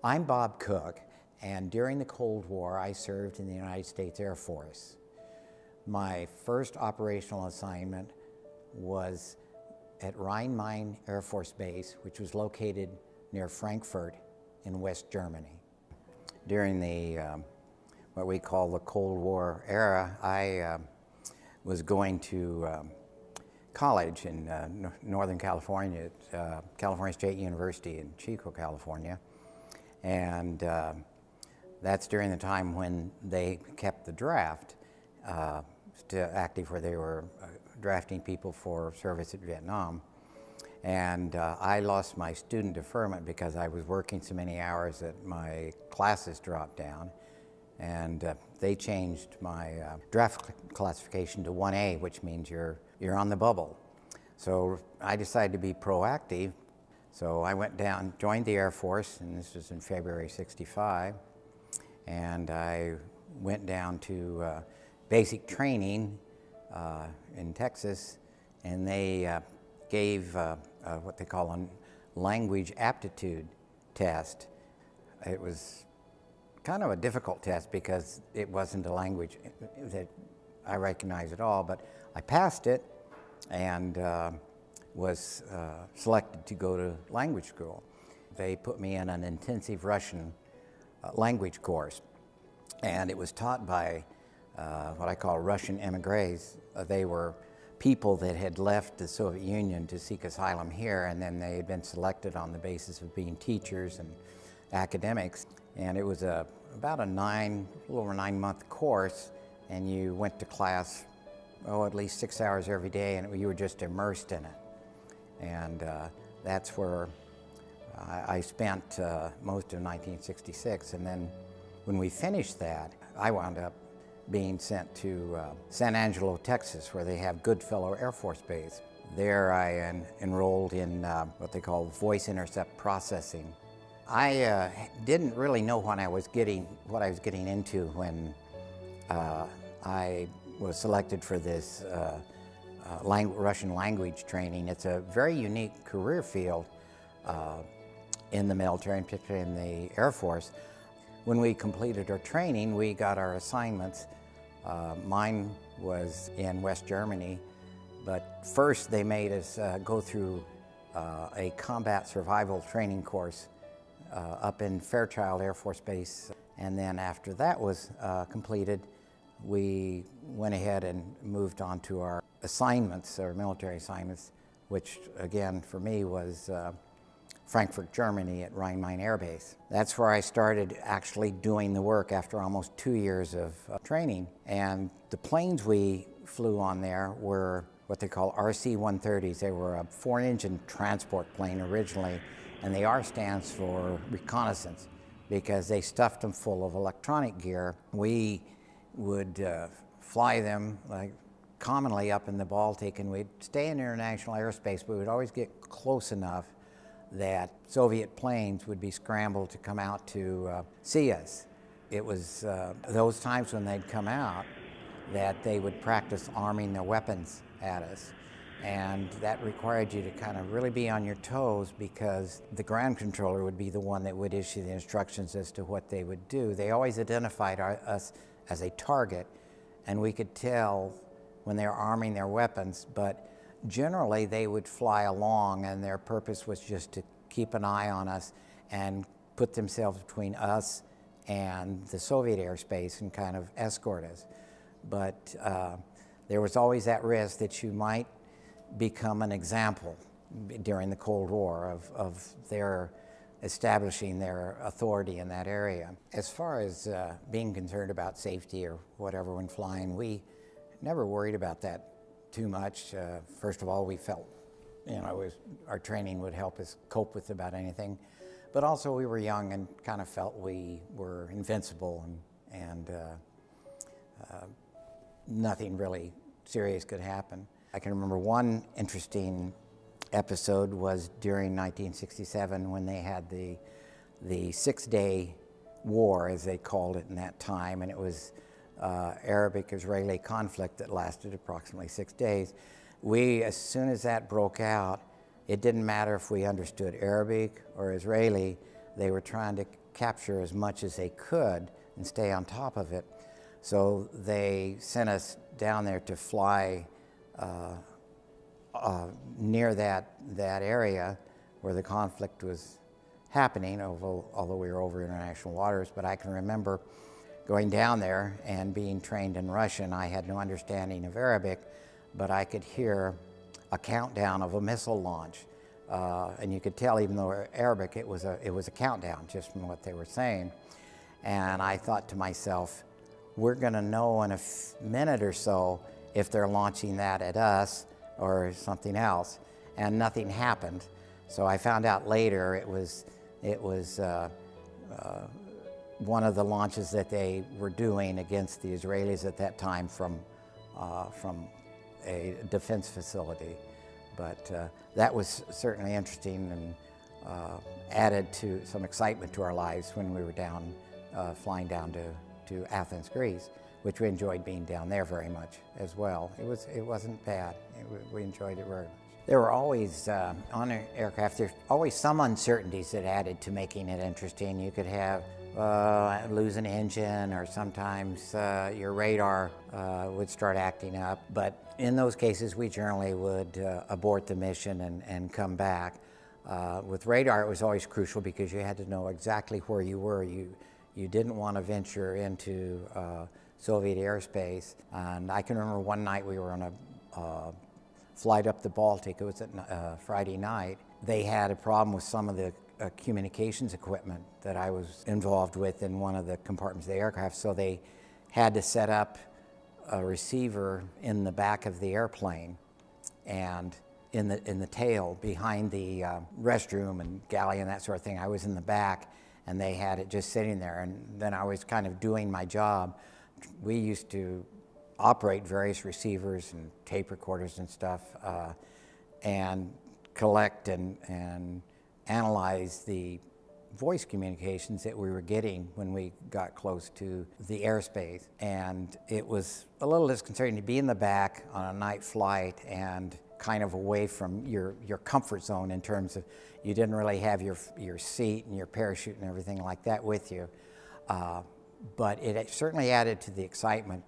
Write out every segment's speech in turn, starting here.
I'm Bob Cook, and during the Cold War, I served in the United States Air Force. My first operational assignment was at Rhein-Main Air Force Base, which was located near Frankfurt in West Germany. During the what we call the Cold War era, I was going to college in Northern California, at California State University in Chico, California. And that's during the time when they kept the draft still active, where they were drafting people for service at Vietnam. And I lost my student deferment because I was working so many hours that my classes dropped down. And they changed my draft classification to 1A, which means you're on the bubble. So I decided to be proactive. So I went down, joined the Air Force, and this was in February '65. And I went down to basic training in Texas, and they gave what they call a language aptitude test. It was kind of a difficult test because it wasn't a language that I recognized at all, but I passed it and was selected to go to language school. They put me in an intensive Russian language course, and it was taught by what I call Russian emigres. They were people that had left the Soviet Union to seek asylum here, and then they had been selected on the basis of being teachers and academics. And it was about a little over 9-month course, and you went to class, at least 6 hours every day, and you were just immersed in it. And that's where I spent most of 1966. And then when we finished that, I wound up being sent to San Angelo, Texas, where they have Goodfellow Air Force Base. There I enrolled in what they call voice intercept processing. I didn't really know what I was getting into when I was selected for this Russian language training. It's a very unique career field in the military, and particularly in the Air Force. When we completed our training, we got our assignments. Mine was in West Germany, but first they made us go through a combat survival training course up in Fairchild Air Force Base. And then after that was completed, we went ahead and moved on to our assignments, our military assignments, which again for me was Frankfurt, Germany at Rhein-Main Air Base. That's where I started actually doing the work after almost 2 years of training. And the planes we flew on there were what they call RC-130s. They were a 4-engine transport plane originally, and the R stands for reconnaissance because they stuffed them full of electronic gear. We would fly them commonly up in the Baltic, and we'd stay in international airspace, but we'd always get close enough that Soviet planes would be scrambled to come out to see us. It was those times when they'd come out that they would practice arming their weapons at us. And that required you to kind of really be on your toes, because the ground controller would be the one that would issue the instructions as to what they would do. They always identified us as a target, and we could tell when they were arming their weapons, but generally they would fly along, and their purpose was just to keep an eye on us and put themselves between us and the Soviet airspace and kind of escort us. But there was always that risk that you might become an example during the Cold War of their establishing their authority in that area. As far as being concerned about safety or whatever when flying, we never worried about that too much. First of all, we felt, our training would help us cope with about anything. But also we were young and kind of felt we were invincible, and nothing really serious could happen. I can remember one interesting episode was during 1967 when they had the 6-day war, as they called it in that time, and it was Arabic-Israeli conflict that lasted approximately 6 days. As soon as that broke out, it didn't matter if we understood Arabic or Israeli, they were trying to capture as much as they could and stay on top of it. So they sent us down there to fly near that area where the conflict was happening, although we were over international waters. But I can remember going down there and being trained in Russian. I had no understanding of Arabic, but I could hear a countdown of a missile launch. And you could tell, even though Arabic, it was a countdown just from what they were saying. And I thought to myself, we're going to know in a minute or so if they're launching that at us or something else. And nothing happened. So I found out later it was one of the launches that they were doing against the Israelis at that time from a defense facility. But that was certainly interesting and added to some excitement to our lives when we were down, flying down to Athens, Greece, which we enjoyed being down there very much as well. It wasn't bad. We enjoyed it very much. There were always, on an aircraft, there's always some uncertainties that added to making it interesting. You could have lose an engine, or sometimes your radar would start acting up. But in those cases, we generally would abort the mission and come back. With radar, it was always crucial because you had to know exactly where you were. You didn't want to venture into Soviet airspace. And I can remember one night we were on a flight up the Baltic. It was at Friday night. They had a problem with some of the communications equipment that I was involved with in one of the compartments of the aircraft, so they had to set up a receiver in the back of the airplane and in the tail behind the restroom and galley and that sort of thing. I was in the back and they had it just sitting there, and then I was kind of doing my job. We used to operate various receivers and tape recorders and stuff and collect and analyze the voice communications that we were getting when we got close to the airspace. And it was a little disconcerting to be in the back on a night flight and kind of away from your comfort zone in terms of you didn't really have your seat and your parachute and everything like that with you. But it certainly added to the excitement.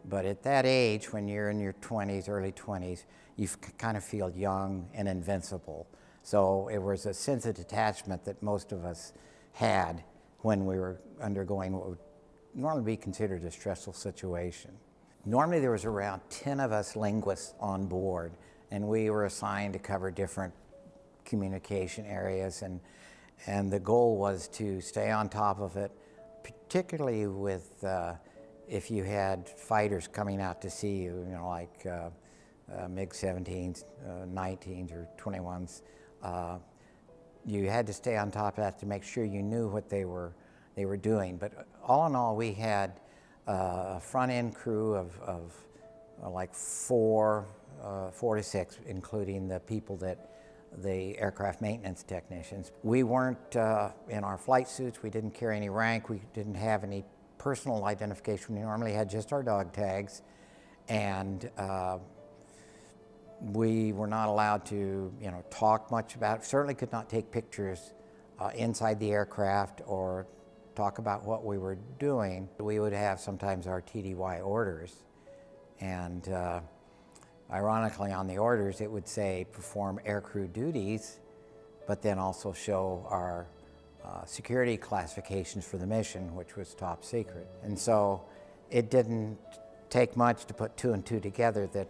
But at that age, when you're in your 20s, early 20s, you kind of feel young and invincible. So it was a sense of detachment that most of us had when we were undergoing what would normally be considered a stressful situation. Normally there was around 10 of us linguists on board, and we were assigned to cover different communication areas, and the goal was to stay on top of it, particularly with if you had fighters coming out to see you, like MiG-17s, 19s, or 21s. You had to stay on top of that to make sure you knew what they were doing. But all in all, we had a front-end crew of like four to six, including the people the aircraft maintenance technicians. We weren't in our flight suits. We didn't carry any rank. We didn't have any personal identification. We normally had just our dog tags, and we were not allowed to, talk much about it. Certainly could not take pictures inside the aircraft or talk about what we were doing. We would have sometimes our TDY orders, and ironically on the orders it would say perform aircrew duties, but then also show our security classifications for the mission, which was top secret. And so it didn't take much to put two and two together that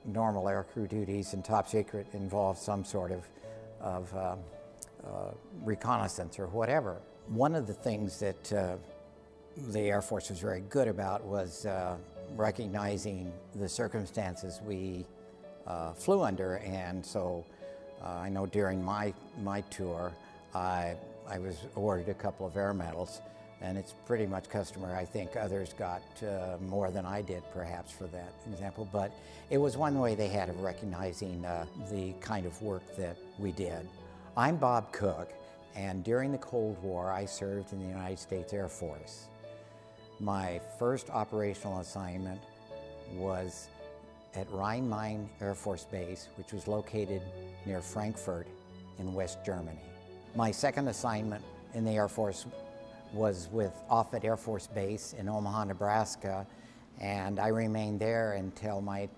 normal aircrew duties and top secret involve some sort of reconnaissance or whatever. One of the things that the Air Force was very good about was recognizing the circumstances we flew under. And so I know during my tour, I was awarded a couple of air medals, and it's pretty much customary. I think others got more than I did, perhaps, for that example. But it was one way they had of recognizing the kind of work that we did. I'm Bob Cook, and during the Cold War, I served in the United States Air Force. My first operational assignment was at Rhein-Main Air Force Base, which was located near Frankfurt in West Germany. My second assignment in the Air Force was with Offutt Air Force Base in Omaha, Nebraska, and I remained there until my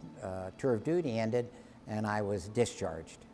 tour of duty ended and I was discharged.